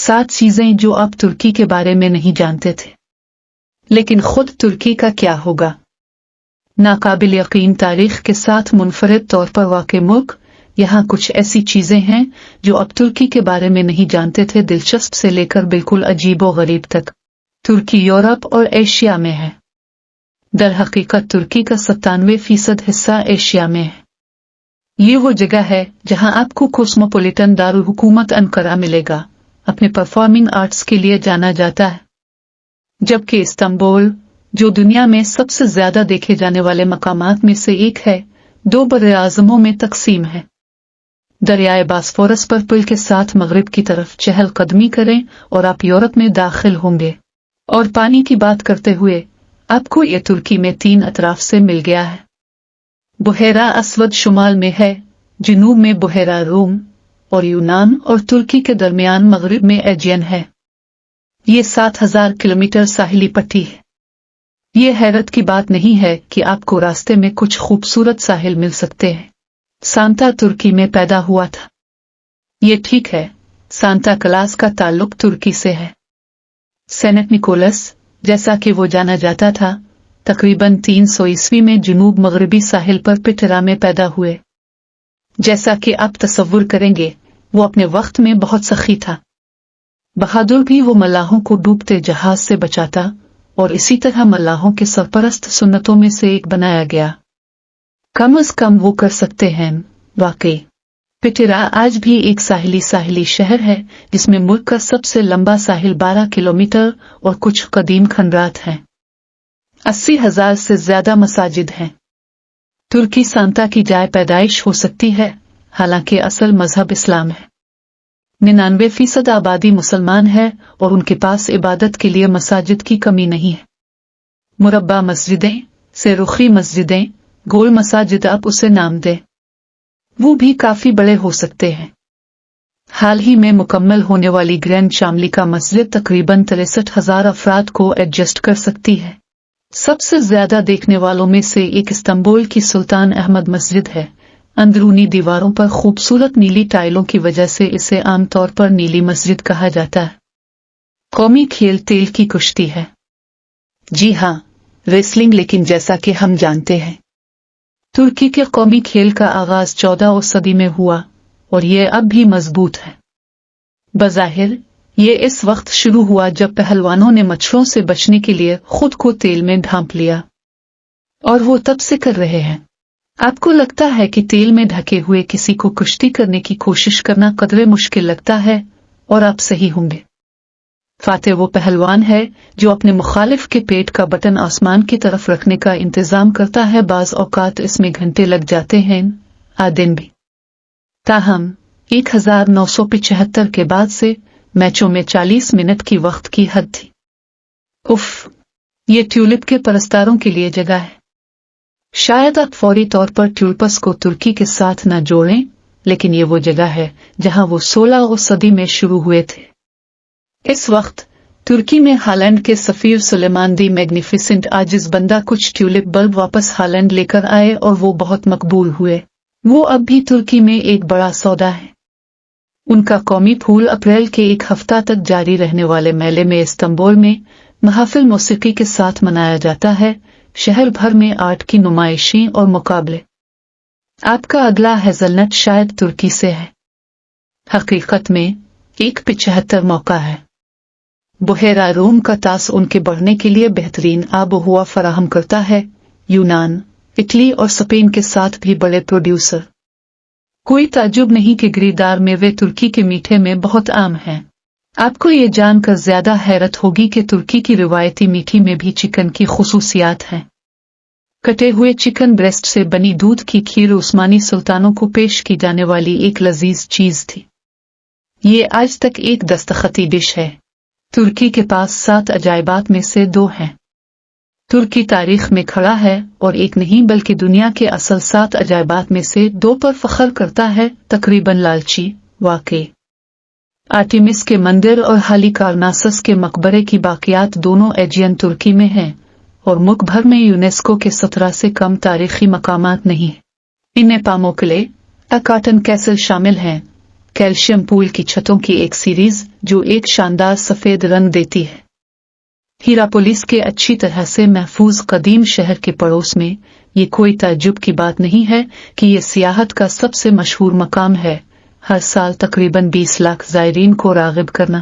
7 चीजें जो आप तुर्की के बारे में नहीं जानते थे। लेकिन खुद तुर्की का क्या होगा? नाकाबिल यकीन तारीख के साथ मुनफरिद तौर पर वाक़े मुल्क। यहाँ कुछ ऐसी चीजें हैं जो अब तुर्की के बारे में नहीं जानते थे, दिलचस्प से लेकर बिल्कुल अजीबो गरीब तक। तुर्की यूरोप और एशिया में है। दर हकीकत तुर्की का 97% हिस्सा एशिया में है। ये वो जगह है जहां आपको कोस्मोपोलिटन दारुल हुकूमत अंकारा मिलेगा, अपने परफॉर्मिंग आर्ट्स के लिए जाना जाता है। जबकि इस्तांबुल, जो दुनिया में सबसे ज्यादा देखे जाने वाले मकामात में से एक है, 2 बड़े-आज़मों में तकसीम है। दरियाए बास्फोरस पर पुल के साथ मगरिब की तरफ चहल कदमी करें और आप यूरोप में दाखिल होंगे। और पानी की बात करते हुए आपको ये तुर्की में 3 अतराफ से मिल गया है। बुहेरा अस्वद शुमाल में है, जनूब में बुहेरा रूम और यूनान और तुर्की के दरमियान मगरिब में एजियन है। ये 7000 किलोमीटर साहिली पट्टी है। ये हैरत की बात नहीं है कि आपको रास्ते में कुछ खूबसूरत साहिल मिल सकते हैं। सांता तुर्की में पैदा हुआ था। ये ठीक है, सांता क्लास का ताल्लुक तुर्की से है। सेंट निकोलस, जैसा कि वो जाना जाता था, तकरीबन 300 ईस्वी में जनूब मगरबी साहिल पर पिटरा में पैदा हुए। जैसा कि आप तसव्वुर करेंगे, वो अपने वक्त में बहुत सखी था। बहादुर भी वो मल्लाहों को डूबते जहाज से बचाता और इसी तरह मल्लाहों के सरपरस्त सुन्नतों में से एक बनाया गया। कम अज कम वो कर सकते हैं। वाकई पिटरा आज भी एक साहिली शहर है जिसमें मुल्क का सबसे लंबा साहिल 12 किलोमीटर और कुछ कदीम खंडरात हैं। 80,000 से ज्यादा मसाजिद हैं। तुर्की सांता की जाए पैदाइश हो सकती है, हालांकि असल मजहब इस्लाम है। 99% आबादी मुसलमान है और उनके पास इबादत के लिए मसाजिद की कमी नहीं है। मुरब्बा मस्जिदें, सेरुखी मस्जिदें, गोल मसाजिद आप उसे नाम दें, वो भी काफी बड़े हो सकते हैं। हाल ही में मुकम्मल होने वाली ग्रैंड शामली का मस्जिद तकरीबन 63,000 अफराद को एडजस्ट कर सकती है। सबसे ज्यादा देखने वालों में से एक इस्तांबुल की सुल्तान अहमद मस्जिद है। अंदरूनी दीवारों पर खूबसूरत नीली टाइलों की वजह से इसे आमतौर पर नीली मस्जिद कहा जाता है। कौमी खेल तेल की कुश्ती है। जी हाँ, रेसलिंग, लेकिन जैसा कि हम जानते हैं, तुर्की के कौमी खेल का आगाज 14वीं सदी में हुआ और ये अब भी मजबूत है। बज़ाहिर ये इस वक्त शुरू हुआ जब पहलवानों ने मच्छरों से बचने के लिए खुद को तेल में ढांप लिया, और वो तब से कर रहे हैं। आपको लगता है कि तेल में ढके हुए किसी को कुश्ती करने की कोशिश करना कदरे मुश्किल लगता है, और आप सही होंगे। फातेह वो पहलवान है जो अपने मुखालिफ के पेट का बटन आसमान की तरफ रखने का इंतजाम करता है। बाज औकात इसमें घंटे लग जाते हैं, दिन भी। ताहम 1975 के बाद से मैचों में 40 मिनट की वक्त की हद थी। उफ, ये ट्यूलिप के परस्तारों के लिए जगह है। शायद आप फौरी तौर पर ट्यूलिप्स को तुर्की के साथ न जोड़ें, लेकिन ये वो जगह है जहां वो 16वीं सदी में शुरू हुए थे। इस वक्त तुर्की में हालैंड के सफीर सुलेमान दी मैग्निफिसेंट आजिज बंदा कुछ ट्यूलिप बल्ब वापस हालैंड लेकर आए और वो बहुत मकबूल हुए। वो अब भी तुर्की में एक बड़ा सौदा है। उनका कौमी फूल अप्रैल के एक हफ्ता तक जारी रहने वाले मेले में इस्तांबुल में महफिल मौसीकी के साथ मनाया जाता है। शहर भर में आर्ट की नुमाइशें और मुकाबले। आपका अगला हेज़लनट शायद तुर्की से है। हकीकत में एक 75 मौका है। बुहेरा रूम का तास उनके बढ़ने के लिए बेहतरीन आबोहवा फराहम करता है। यूनान, इटली और स्पेन के साथ भी बड़े प्रोड्यूसर। कोई ताज्जुब नहीं कि गिरीदार मेवे तुर्की के मीठे में बहुत आम हैं। आपको ये जानकर ज्यादा हैरत होगी कि तुर्की की रिवायती मीठी में भी चिकन की खुसूसियात हैं। कटे हुए चिकन ब्रेस्ट से बनी दूध की खीर उस्मानी सुल्तानों को पेश की जाने वाली एक लजीज चीज थी। ये आज तक एक दस्तखती डिश है। तुर्की के पास 7 अजायबात में से 2 हैं। तुर्की तारीख में खड़ा है और एक नहीं बल्कि दुनिया के असल 7 अजायबात में से 2 पर फख्र करता है। तकरीबन लालची वाकई आर्टिमिस के मंदिर और हालिकार्नासस के मकबरे की बाकियात दोनों एजियन तुर्की में हैं और मुल्क भर में यूनेस्को के 17 से कम तारीखी मकामात नहीं हैं। इनमें पामोकले, अकाटन कैसल शामिल हैं। کیلشیم پول کی چھتوں کی ایک سیریز جو ایک شاندار سفید رنگ دیتی ہے۔ ہیراپولس کے اچھی طرح سے محفوظ قدیم شہر کے پڑوس میں یہ کوئی تعجب کی بات نہیں ہے کہ یہ سیاحت کا سب سے مشہور مقام ہے۔ ہر سال تقریباً 20 لاکھ زائرین کو راغب کرنا